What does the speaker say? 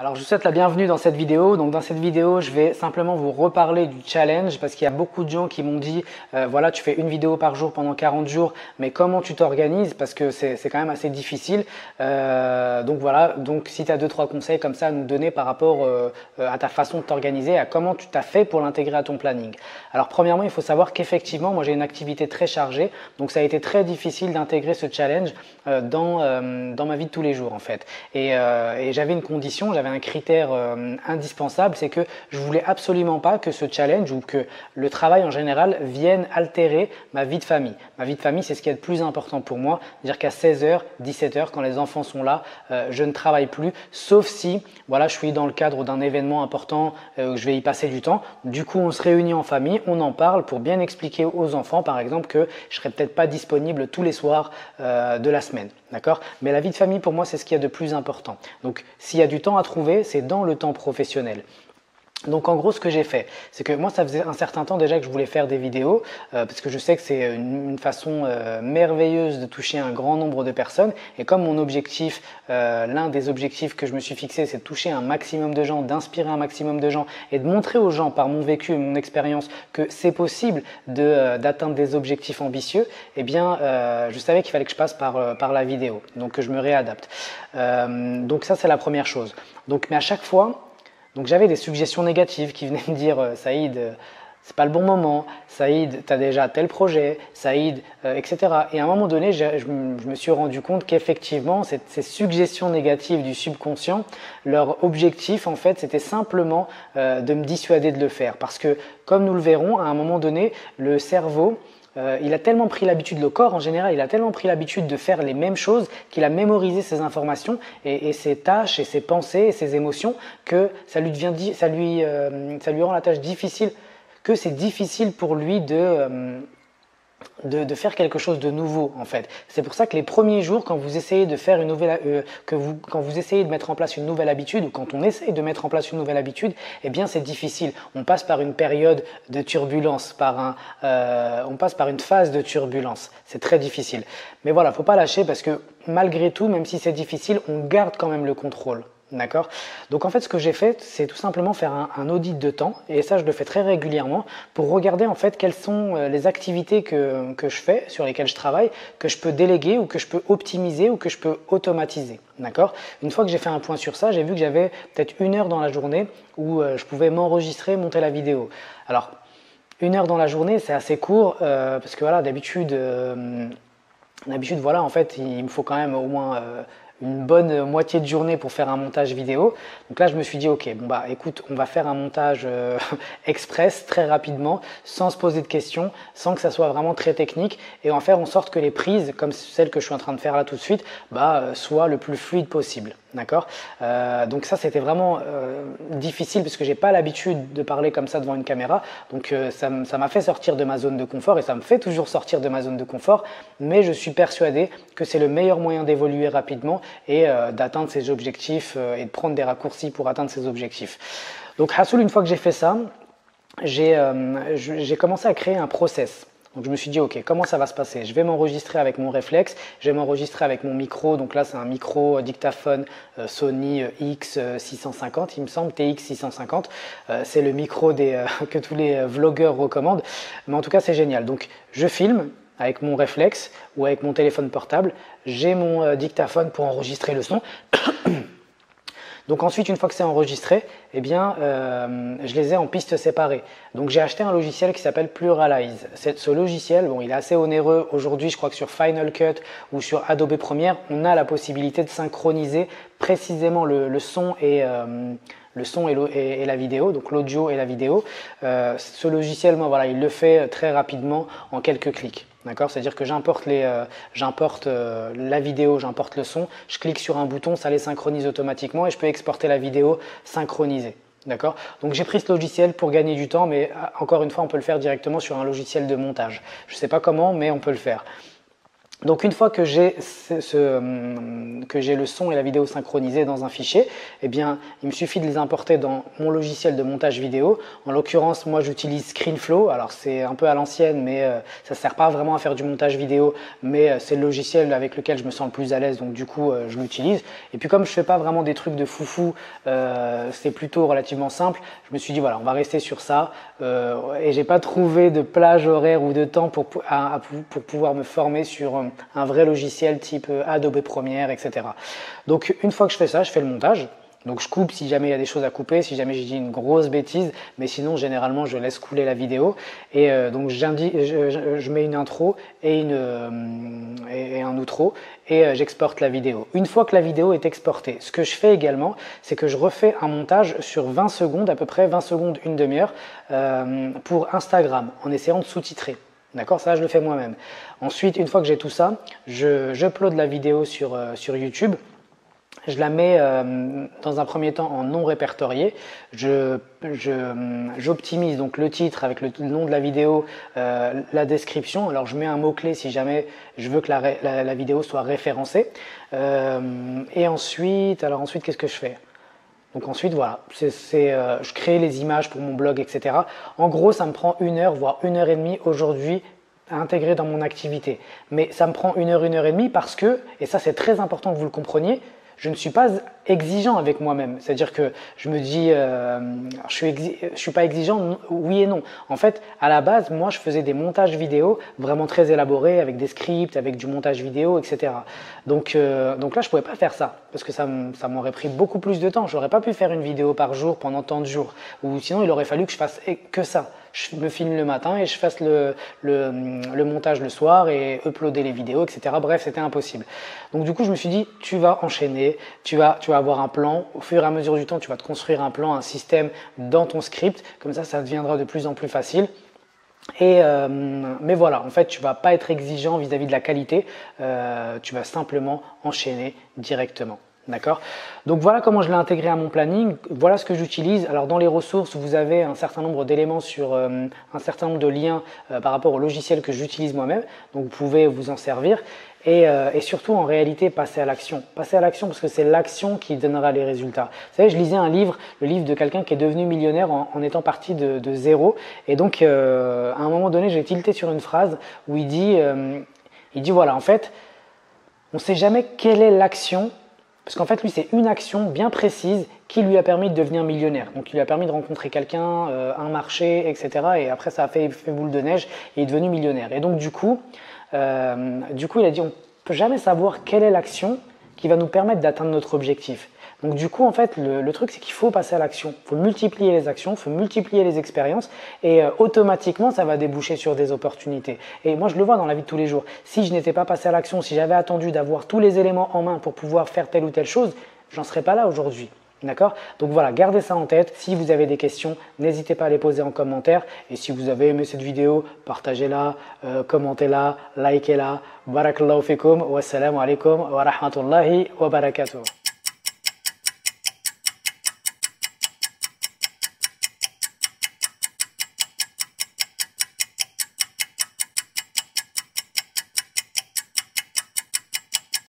Alors je vous souhaite la bienvenue dans cette vidéo. Donc dans cette vidéo, je vais simplement vous reparler du challenge parce qu'il y a beaucoup de gens qui m'ont dit voilà, tu fais une vidéo par jour pendant 40 jours, mais comment tu t'organises? Parce que c'est quand même assez difficile. Donc voilà, donc si tu as 2-3 conseils comme ça à nous donner par rapport à ta façon de t'organiser, à comment tu t'as fait pour l'intégrer à ton planning. Alors premièrement, il faut savoir qu'effectivement, moi j'ai une activité très chargée, donc ça a été très difficile d'intégrer ce challenge dans ma vie de tous les jours en fait. Et j'avais une condition, j'avais un critère indispensable, c'est que je voulais absolument pas que ce challenge ou que le travail en général vienne altérer ma vie de famille. Ma vie de famille, c'est ce qui est le plus important pour moi, c'est-à-dire qu'à 16h, 17h, quand les enfants sont là, je ne travaille plus, sauf si voilà, je suis dans le cadre d'un événement important, où je vais y passer du temps. Du coup, on se réunit en famille, on en parle pour bien expliquer aux enfants, par exemple, que je serai peut-être pas disponible tous les soirs de la semaine. D'accord? Mais la vie de famille, pour moi, c'est ce qu'il y a de plus important. Donc, s'il y a du temps à trouver, c'est dans le temps professionnel. Donc en gros ce que j'ai fait, c'est que moi ça faisait un certain temps déjà que je voulais faire des vidéos parce que je sais que c'est une façon merveilleuse de toucher un grand nombre de personnes et comme mon objectif, l'un des objectifs que je me suis fixé c'est de toucher un maximum de gens, d'inspirer un maximum de gens et de montrer aux gens par mon vécu et mon expérience que c'est possible d'atteindre des objectifs ambitieux, eh bien je savais qu'il fallait que je passe par la vidéo, donc que je me réadapte. Donc ça c'est la première chose. Donc, mais à chaque fois, donc j'avais des suggestions négatives qui venaient me dire Saïd, c'est pas le bon moment, Saïd, tu as déjà tel projet, Saïd, etc. Et à un moment donné, je me suis rendu compte qu'effectivement, ces suggestions négatives du subconscient, leur objectif, en fait, c'était simplement de me dissuader de le faire. Parce que, comme nous le verrons, à un moment donné, le cerveau, il a tellement pris l'habitude, le corps en général, il a tellement pris l'habitude de faire les mêmes choses qu'il a mémorisé ses informations et ses tâches et ses pensées et ses émotions que ça lui rend la tâche difficile, que c'est difficile pour lui de faire quelque chose de nouveau en fait. C'est pour ça que les premiers jours, quand vous essayez de faire une nouvelle, quand vous essayez de mettre en place une nouvelle habitude ou quand on essaye de mettre en place une nouvelle habitude, eh bien c'est difficile. On passe par une période de turbulence, on passe par une phase de turbulence. C'est très difficile. Mais voilà, faut pas lâcher parce que malgré tout, même si c'est difficile, on garde quand même le contrôle. D'accord? Donc en fait ce que j'ai fait c'est tout simplement faire un audit de temps et ça je le fais très régulièrement pour regarder en fait quelles sont les activités que je fais, sur lesquelles je travaille, que je peux déléguer ou que je peux optimiser ou que je peux automatiser. D'accord? Une fois que j'ai fait un point sur ça, j'ai vu que j'avais peut-être 1 heure dans la journée où je pouvais m'enregistrer, monter la vidéo. Alors 1 heure dans la journée c'est assez court parce que voilà d'habitude voilà en fait il me faut quand même au moins une bonne moitié de journée pour faire un montage vidéo. Donc là, je me suis dit, ok, bon bah écoute, on va faire un montage express très rapidement, sans se poser de questions, sans que ça soit vraiment très technique, et en faire en sorte que les prises, comme celle que je suis en train de faire là tout de suite, soient le plus fluide possible. D'accord? Donc ça, c'était vraiment difficile parce que j'ai pas l'habitude de parler comme ça devant une caméra. Donc ça m'a fait sortir de ma zone de confort et ça me fait toujours sortir de ma zone de confort. Mais je suis persuadé que c'est le meilleur moyen d'évoluer rapidement et d'atteindre ses objectifs et de prendre des raccourcis pour atteindre ses objectifs. Donc Hassoul, une fois que j'ai fait ça, j'ai commencé à créer un process. Donc je me suis dit, ok, comment ça va se passer? Je vais m'enregistrer avec mon réflexe, je vais m'enregistrer avec mon micro. Donc là, c'est un micro dictaphone Sony X650, il me semble, TX650. C'est le micro que tous les vlogueurs recommandent. Mais en tout cas, c'est génial. Donc je filme avec mon réflexe ou avec mon téléphone portable. J'ai mon dictaphone pour enregistrer le son. Donc ensuite, une fois que c'est enregistré, eh bien, je les ai en pistes séparées. Donc j'ai acheté un logiciel qui s'appelle Pluralize. Ce logiciel, bon, il est assez onéreux. Aujourd'hui, je crois que sur Final Cut ou sur Adobe Premiere, on a la possibilité de synchroniser précisément le son et la vidéo, donc l'audio et la vidéo. Ce logiciel, moi, voilà, il le fait très rapidement en quelques clics. D'accord? C'est-à-dire que j'importe la vidéo, j'importe le son, je clique sur un bouton, ça les synchronise automatiquement et je peux exporter la vidéo synchronisée. D'accord? Donc j'ai pris ce logiciel pour gagner du temps, mais encore une fois, on peut le faire directement sur un logiciel de montage. Je ne sais pas comment, mais on peut le faire. Donc une fois que j'ai le son et la vidéo synchronisés dans un fichier, eh bien, il me suffit de les importer dans mon logiciel de montage vidéo. En l'occurrence, moi j'utilise ScreenFlow. Alors c'est un peu à l'ancienne, mais ça ne sert pas vraiment à faire du montage vidéo, mais c'est le logiciel avec lequel je me sens le plus à l'aise, donc du coup je l'utilise. Et puis comme je ne fais pas vraiment des trucs de foufou, c'est plutôt relativement simple, je me suis dit voilà, on va rester sur ça. Et j'ai pas trouvé de plage horaire ou de temps pour pouvoir me former sur un vrai logiciel type Adobe Premiere, etc. Donc une fois que je fais ça, je fais le montage. Donc je coupe si jamais il y a des choses à couper, si jamais j'ai dit une grosse bêtise, mais sinon généralement je laisse couler la vidéo. Et donc je mets une intro et un outro et j'exporte la vidéo. Une fois que la vidéo est exportée, ce que je fais également, c'est que je refais un montage sur 20 secondes, à peu près 20 secondes, une demi-heure, pour Instagram, en essayant de sous-titrer. D'accord, ça je le fais moi-même. Ensuite, une fois que j'ai tout ça, j'upload la vidéo sur YouTube. Je la mets dans un premier temps en non répertorié. J'optimise donc le titre avec le nom de la vidéo, la description. Alors je mets un mot-clé si jamais je veux que la vidéo soit référencée. Et ensuite, qu'est-ce que je fais? Donc ensuite, voilà, je crée les images pour mon blog, etc. En gros, ça me prend 1 heure, voire 1 heure et demie aujourd'hui à intégrer dans mon activité. Mais ça me prend 1 heure et demie parce que, et ça c'est très important que vous le compreniez, je ne suis pas exigeant avec moi-même. C'est-à-dire que je me dis, je suis pas exigeant, oui et non. En fait, à la base, moi, je faisais des montages vidéo vraiment très élaborés, avec des scripts, avec du montage vidéo, etc. Donc là, je pouvais pas faire ça, parce que ça m'aurait pris beaucoup plus de temps. Je n'aurais pas pu faire une vidéo par jour pendant tant de jours. Ou sinon, il aurait fallu que je fasse que ça. Je me filme le matin et je fasse le montage le soir et uploader les vidéos, etc. Bref, c'était impossible. Donc du coup, je me suis dit, tu vas enchaîner, tu vas avoir un plan. Au fur et à mesure du temps, tu vas te construire un plan, un système dans ton script. Comme ça deviendra de plus en plus facile. Mais voilà, en fait, tu vas pas être exigeant vis-à-vis de la qualité. Tu vas simplement enchaîner directement. D'accord? Donc voilà comment je l'ai intégré à mon planning, voilà ce que j'utilise. Alors dans les ressources, vous avez un certain nombre d'éléments sur un certain nombre de liens par rapport au logiciel que j'utilise moi-même, donc vous pouvez vous en servir. Et surtout en réalité, passer à l'action. Passer à l'action parce que c'est l'action qui donnera les résultats. Vous savez, je lisais un livre, le livre de quelqu'un qui est devenu millionnaire en étant parti de zéro. Et donc à un moment donné, j'ai tilté sur une phrase où il dit voilà, en fait, on ne sait jamais quelle est l'action. Parce qu'en fait, lui, c'est une action bien précise qui lui a permis de devenir millionnaire. Donc, il lui a permis de rencontrer quelqu'un, un marché, etc. Et après, ça a fait boule de neige et il est devenu millionnaire. Et donc, du coup, il a dit, on ne peut jamais savoir quelle est l'action qui va nous permettre d'atteindre notre objectif. Donc, du coup, en fait, le truc, c'est qu'il faut passer à l'action. Il faut multiplier les actions, il faut multiplier les expériences et automatiquement, ça va déboucher sur des opportunités. Et moi, je le vois dans la vie de tous les jours. Si je n'étais pas passé à l'action, si j'avais attendu d'avoir tous les éléments en main pour pouvoir faire telle ou telle chose, j'en serais pas là aujourd'hui. D'accord? Donc voilà, gardez ça en tête. Si vous avez des questions, n'hésitez pas à les poser en commentaire. Et si vous avez aimé cette vidéo, partagez-la, commentez-la, likez-la. Barakallahu fikum. Wassalamu alaikum wa rahmatullahi wa barakatuh.